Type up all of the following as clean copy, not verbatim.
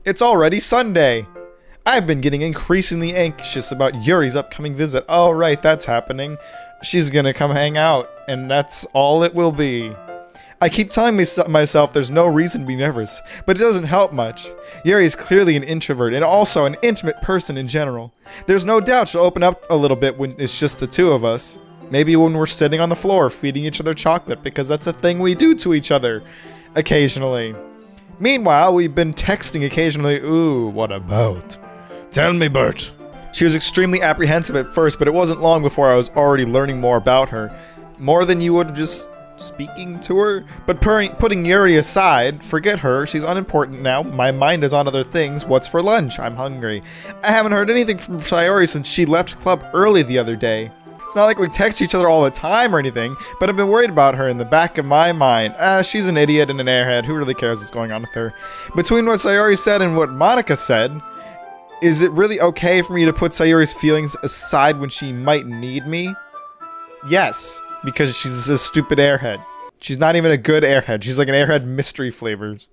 It's already Sunday! I've been getting increasingly anxious about Yuri's upcoming visit. Oh right, that's happening. She's gonna come hang out, and that's all it will be. I keep telling myself there's no reason to be nervous, but it doesn't help much. Yuri is clearly an introvert, and also an intimate person in general. There's no doubt she'll open up a little bit when it's just the two of us. Maybe when we're sitting on the floor feeding each other chocolate, because that's a thing we do to each other. Occasionally. Meanwhile, we've been texting occasionally. Ooh, what about? Tell me, Bert. She was extremely apprehensive at first, but it wasn't long before I was already learning more about her. More than you would just speaking to her. But putting Yuri aside, forget her, she's unimportant now. My mind is on other things. What's for lunch? I'm hungry. I haven't heard anything from Sayori since she left club early the other day. It's not like we text each other all the time or anything, but I've been worried about her in the back of my mind. She's an idiot and an airhead. Who really cares what's going on with her? Between what Sayori said and what Monica said, is it really okay for me to put Sayori's feelings aside when she might need me? Yes, because she's a stupid airhead. She's not even a good airhead. She's like an airhead mystery flavors.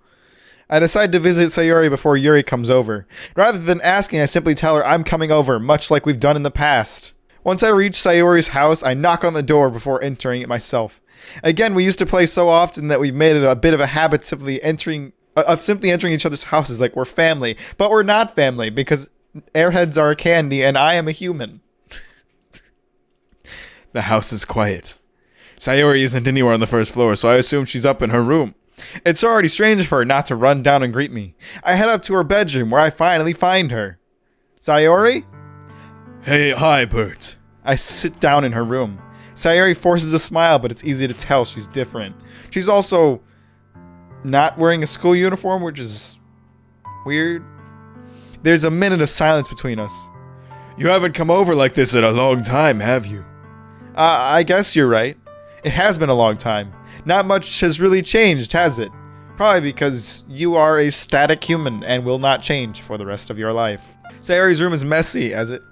I decide to visit Sayori before Yuri comes over. Rather than asking, I simply tell her I'm coming over, much like we've done in the past. Once I reach Sayori's house, I knock on the door before entering it myself. Again, we used to play so often that we've made it a bit of a habit simply entering each other's houses like we're family. But we're not family, because airheads are a candy and I am a human. The house is quiet. Sayori isn't anywhere on the first floor, so I assume she's up in her room. It's already strange for her not to run down and greet me. I head up to her bedroom, where I finally find her. Sayori? Hey, hi, Bert. I sit down in her room. Sayori forces a smile, but it's easy to tell she's different. She's also not wearing a school uniform, which is weird. There's a minute of silence between us. You haven't come over like this in a long time, have you? I guess you're right. It has been a long time. Not much has really changed, has it? Probably because you are a static human and will not change for the rest of your life. Sayori's room is messy, as it's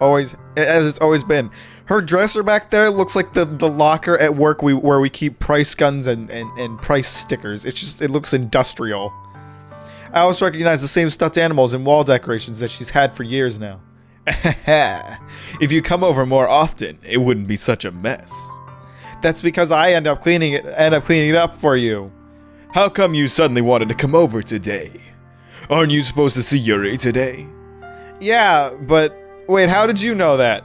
always been. Her dresser back there looks like the locker at work where we keep price guns and price stickers. It looks industrial. I also recognize the same stuffed animals and wall decorations that she's had for years now. If you come over more often, it wouldn't be such a mess. That's because I end up cleaning it up for you. How come you suddenly wanted to come over today? Aren't you supposed to see Yuri today? Yeah, but wait, how did you know that?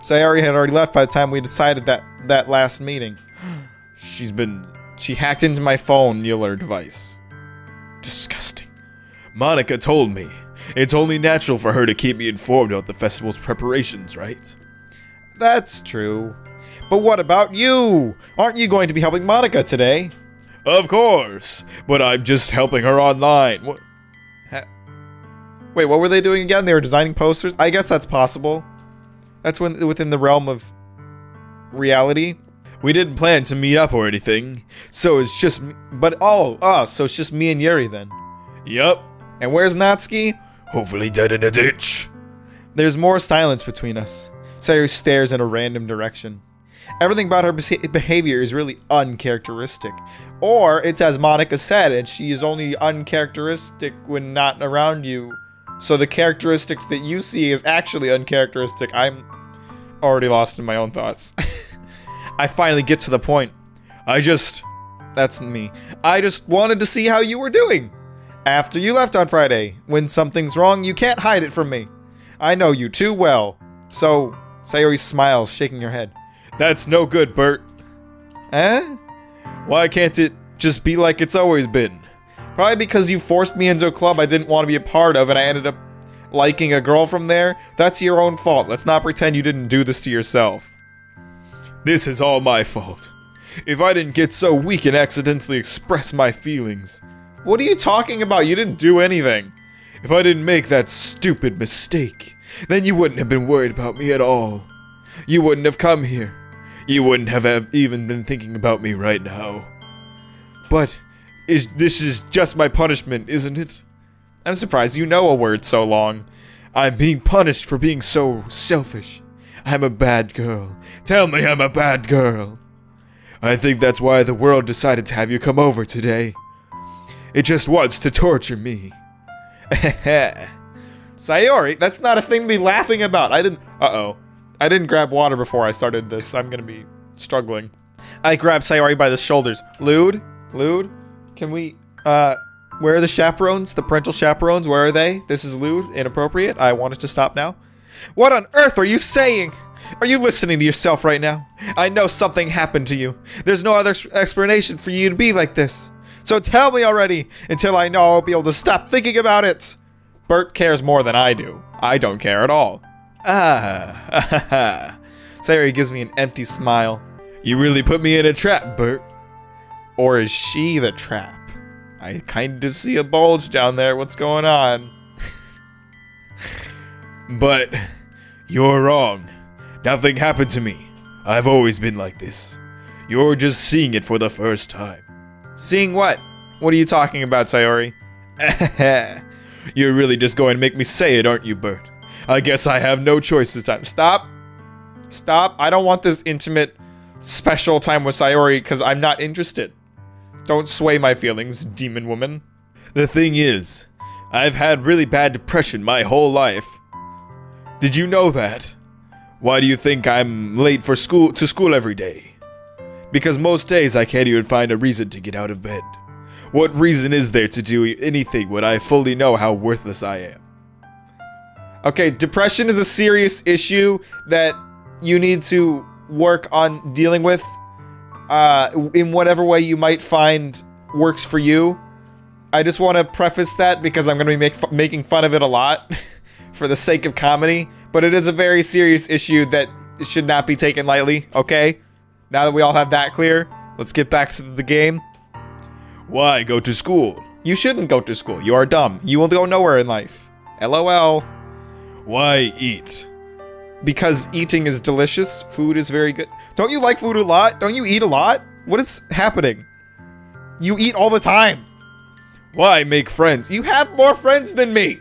Sayori had already left by the time we decided that last meeting. She hacked into my phone Mueller device. Disgusting. Monica told me. It's only natural for her to keep me informed about the festival's preparations, right? That's true. But what about you? Aren't you going to be helping Monica today? Of course, but I'm just helping her online. Wait, what were they doing again? They were designing posters? I guess that's possible. That's within the realm of reality. We didn't plan to meet up or anything, so it's just... so it's just me and Yuri then. Yup. And where's Natsuki? Hopefully dead in a ditch. There's more silence between us. Sayori stares in a random direction. Everything about her behavior is really uncharacteristic. Or it's as Monica said, and she is only uncharacteristic when not around you. So the characteristic that you see is actually uncharacteristic. I'm already lost in my own thoughts. I finally get to the point. That's me. I just wanted to see how you were doing. After you left on Friday. When something's wrong, you can't hide it from me. I know you too well. So, Sayori smiles, shaking her head. That's no good, Bert. Eh? Why can't it just be like it's always been? Probably because you forced me into a club I didn't want to be a part of and I ended up liking a girl from there. That's your own fault. Let's not pretend you didn't do this to yourself. This is all my fault. If I didn't get so weak and accidentally express my feelings. What are you talking about? You didn't do anything. If I didn't make that stupid mistake, then you wouldn't have been worried about me at all. You wouldn't have come here. You wouldn't have even been thinking about me right now. But this is just my punishment, isn't it? I'm surprised you know a word so long. I'm being punished for being so selfish. I'm a bad girl. Tell me I'm a bad girl. I think that's why the world decided to have you come over today. It just wants to torture me. Sayori, that's not a thing to be laughing about. I didn't grab water before I started this. I'm gonna be struggling. I grabbed Sayori by the shoulders. Lude, can we, where are the chaperones? The parental chaperones, where are they? This is lewd, inappropriate. I want it to stop now. What on earth are you saying? Are you listening to yourself right now? I know something happened to you. There's no other explanation for you to be like this. So tell me already, until I know I'll be able to stop thinking about it. Bert cares more than I do. I don't care at all. Sayori gives me an empty smile. You really put me in a trap, Bert. Or is she the trap? I kind of see a bulge down there. What's going on? But you're wrong. Nothing happened to me. I've always been like this. You're just seeing it for the first time. Seeing what? What are you talking about, Sayori? You're really just going to make me say it, aren't you, Bert? I guess I have no choice this time. Stop. I don't want this intimate, special time with Sayori because I'm not interested. Don't sway my feelings, demon woman. The thing is, I've had really bad depression my whole life. Did you know that? Why do you think I'm late for school every day? Because most days I can't even find a reason to get out of bed. What reason is there to do anything when I fully know how worthless I am? Okay, depression is a serious issue that you need to work on dealing with in whatever way you might find works for you. I just want to preface that because I'm going to be making fun of it a lot for the sake of comedy, but it is a very serious issue that should not be taken lightly, okay? Now that we all have that clear, let's get back to the game. Why go to school? You shouldn't go to school. You are dumb. You will go nowhere in life. LOL. Why eat? Because eating is delicious. Food is very good. Don't you like food a lot? Don't you eat a lot? What is happening? You eat all the time. Why make friends? You have more friends than me.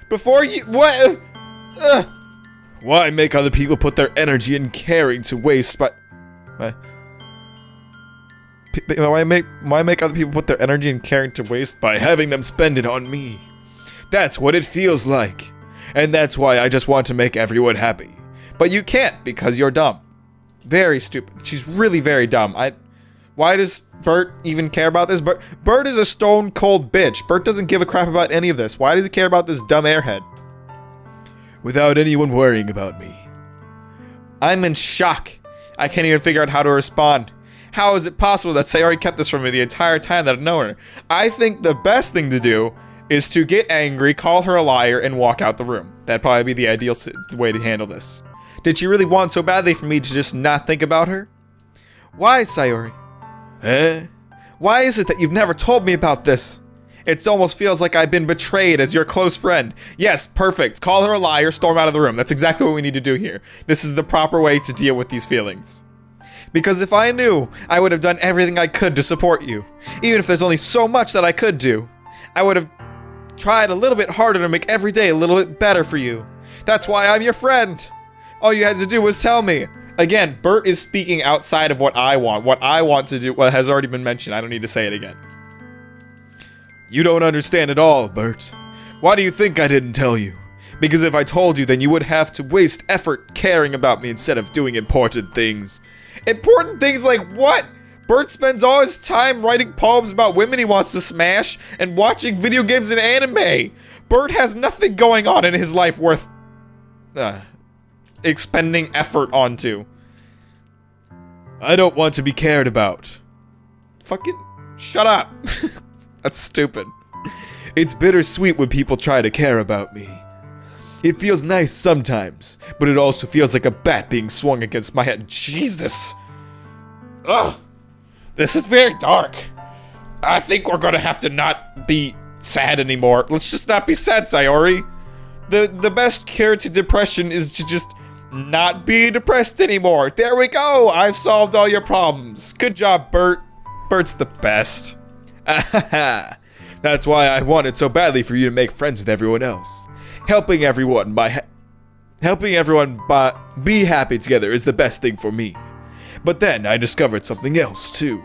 Before you... What? Why make other people put their energy and caring to waste by... Why make other people put their energy and caring to waste by having them spend it on me? That's what it feels like. And that's why I just want to make everyone happy. But you can't because you're dumb. Very stupid. She's really very dumb. Why does Bert even care about this? Bert is a stone cold bitch. Bert doesn't give a crap about any of this. Why does he care about this dumb airhead? Without anyone worrying about me. I'm in shock. I can't even figure out how to respond. How is it possible that Sayori kept this from me the entire time that I've known her? I think the best thing to do is to get angry, call her a liar, and walk out the room. That'd probably be the ideal way to handle this. Did she really want so badly for me to just not think about her? Why, Sayori? Why is it that you've never told me about this? It almost feels like I've been betrayed as your close friend. Yes, perfect. Call her a liar, storm out of the room. That's exactly what we need to do here. This is the proper way to deal with these feelings. Because if I knew, I would have done everything I could to support you. Even if there's only so much that I could do. I would have tried a little bit harder to make every day a little bit better for you. That's why I'm your friend. All you had to do was tell me. Again, Bert is speaking outside of what I want. What I want to do has already been mentioned. I don't need to say it again. You don't understand at all, Bert. Why do you think I didn't tell you? Because if I told you, then you would have to waste effort caring about me instead of doing important things. Important things like what? Bert spends all his time writing poems about women he wants to smash and watching video games and anime. Bert has nothing going on in his life worth expending effort onto. I don't want to be cared about. Fucking shut up. That's stupid. It's bittersweet when people try to care about me. It feels nice sometimes, but it also feels like a bat being swung against my head. Jesus! Ugh! This is very dark. I think we're gonna have to not be sad anymore. Let's just not be sad, Sayori. The best cure to depression is to just not be depressed anymore. There we go! I've solved all your problems. Good job, Bert. Bert's the best. That's why I wanted so badly for you to make friends with everyone else. Helping everyone be happy together is the best thing for me. But then I discovered something else too.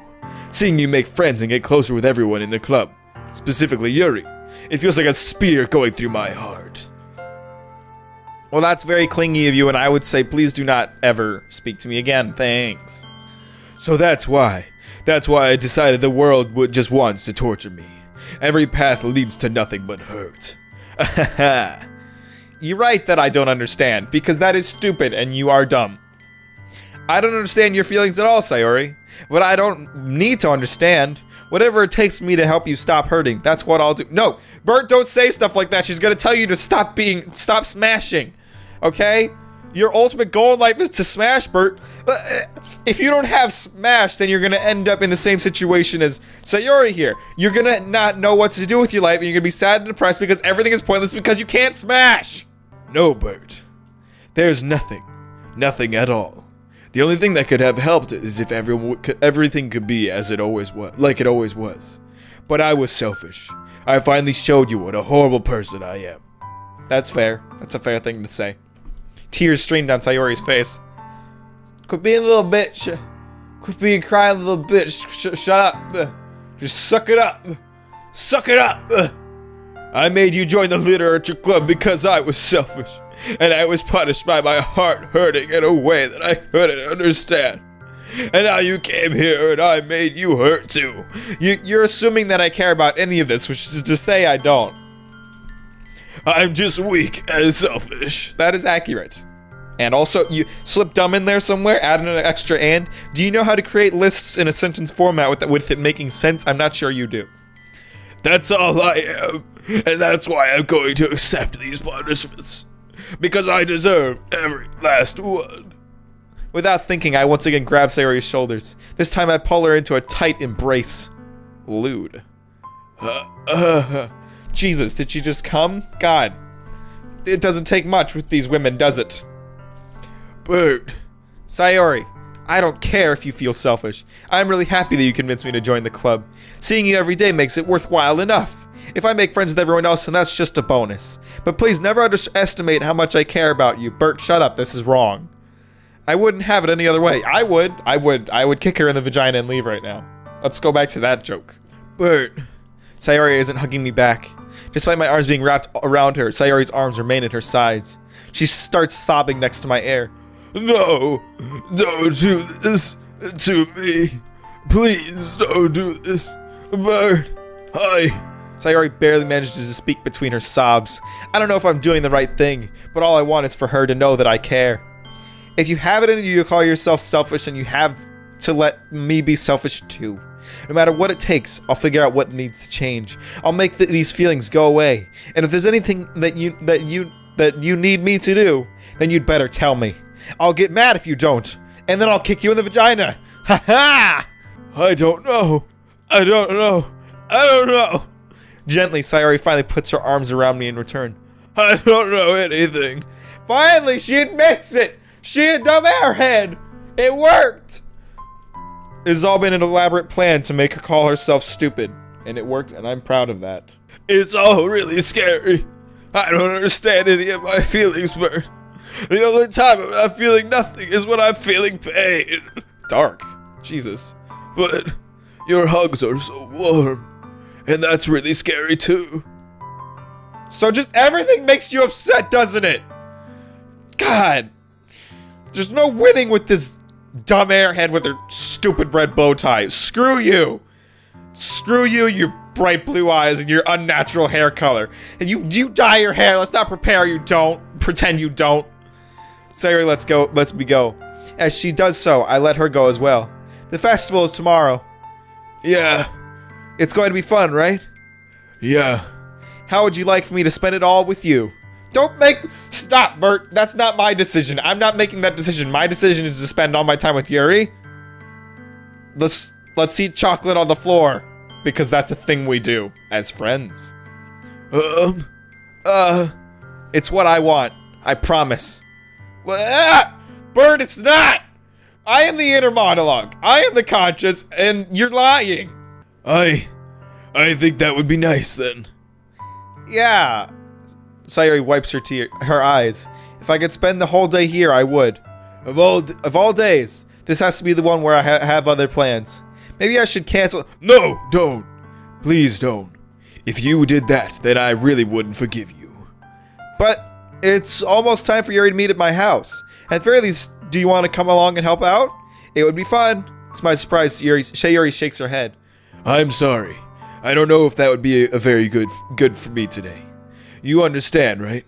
Seeing you make friends and get closer with everyone in the club, specifically Yuri, It feels like a spear going through my heart. Well, that's very clingy of you, and I would say please do not ever speak to me again. Thanks. So that's why I decided the world just wants to torture me. Every path leads to nothing but hurt. You're right that I don't understand, because that is stupid and you are dumb. I don't understand your feelings at all, Sayori, but I don't need to understand. Whatever it takes me to help you stop hurting, that's what I'll do. No, Bert, don't say stuff like that. She's gonna tell you to stop smashing, okay? Your ultimate goal in life is to smash, Bert. If you don't have smash, then you're gonna end up in the same situation as Sayori here. You're gonna not know what to do with your life, and you're gonna be sad and depressed because everything is pointless because you can't smash. No, Bert. There's nothing at all. The only thing that could have helped is if everything could be as it always was, like it always was. But I was selfish. I finally showed you what a horrible person I am. That's fair. That's a fair thing to say. Tears streamed down Sayori's face. Quit being a little bitch. Quit being crying a little bitch. Shut up. Just suck it up. Suck it up. I made you join the literature club because I was selfish. And I was punished by my heart hurting in a way that I couldn't understand. And now you came here and I made you hurt too. You're assuming that I care about any of this, which is to say I don't. I'm just weak and selfish. That is accurate. And also, you slip dumb in there somewhere, add in an extra and. Do you know how to create lists in a sentence format with it making sense? I'm not sure you do. That's all I am. And that's why I'm going to accept these punishments. Because I deserve every last one. Without thinking, I once again grab Sayori's shoulders. This time I pull her into a tight embrace. Lewd. Jesus, did she just come? God. It doesn't take much with these women, does it? Bert. Sayori, I don't care if you feel selfish. I'm really happy that you convinced me to join the club. Seeing you every day makes it worthwhile enough. If I make friends with everyone else, then that's just a bonus. But please never underestimate how much I care about you. Bert, shut up. This is wrong. I wouldn't have it any other way. I would kick her in the vagina and leave right now. Let's go back to that joke. Bert. Sayori isn't hugging me back. Despite my arms being wrapped around her, Sayori's arms remain at her sides. She starts sobbing next to my ear. No, don't do this to me. Please don't do this. Bert, hi. Sayori barely manages to speak between her sobs. I don't know if I'm doing the right thing, but all I want is for her to know that I care. If you have it in you to call yourself selfish, and you have to let me be selfish too. No matter what it takes, I'll figure out what needs to change. I'll make these feelings go away. And if there's anything that you need me to do, then you'd better tell me. I'll get mad if you don't, and then I'll kick you in the vagina. Ha ha! I don't know. Gently, Sayori finally puts her arms around me in return. I don't know anything. Finally, she admits it! She a dumb airhead! It worked! It's all been an elaborate plan to make her call herself stupid. And it worked, and I'm proud of that. It's all really scary. I don't understand any of my feelings, Bert. The only time I'm not feeling nothing is when I'm feeling pain. Dark. Jesus. But your hugs are so warm. And that's really scary too. So just everything makes you upset, doesn't it? God. There's no winning with this dumb airhead with her stupid red bow tie. Screw you. Screw you, your bright blue eyes and your unnatural hair color. And you dye your hair. Let's not prepare you don't. Pretend you don't. Sayori, let's go. Let's go. As she does so, I let her go as well. The festival is tomorrow. Yeah. It's going to be fun, right? Yeah. How would you like for me to spend it all with you? Stop, Bert. That's not my decision. I'm not making that decision. My decision is to spend all my time with Yuri. Let's eat chocolate on the floor. Because that's a thing we do as friends. It's what I want. I promise. Bert, it's not! I am the inner monologue. I am the conscious, and you're lying. I think that would be nice then. Yeah. Sayori wipes her eyes. If I could spend the whole day here, I would. Of all days, this has to be the one where I have other plans. Maybe I should cancel. No, don't. Please don't. If you did that, then I really wouldn't forgive you. But it's almost time for Yuri to meet at my house. At the very least, do you want to come along and help out? It would be fun. To my surprise, Yuri shakes her head. I'm sorry. I don't know if that would be a very good for me today. You understand, right?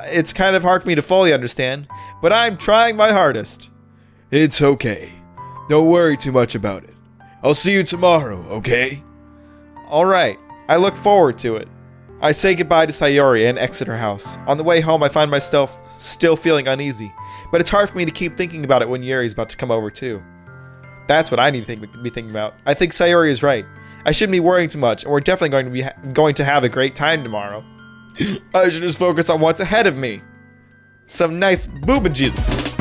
It's kind of hard for me to fully understand, but I'm trying my hardest. It's okay. Don't worry too much about it. I'll see you tomorrow, okay? Alright, I look forward to it. I say goodbye to Sayori and exit her house. On the way home, I find myself still feeling uneasy, but it's hard for me to keep thinking about it when Yuri's about to come over too. That's what I need to be thinking about. I think Sayori is right. I shouldn't be worrying too much, and we're definitely going to have a great time tomorrow. I should just focus on what's ahead of me. Some nice boobajits.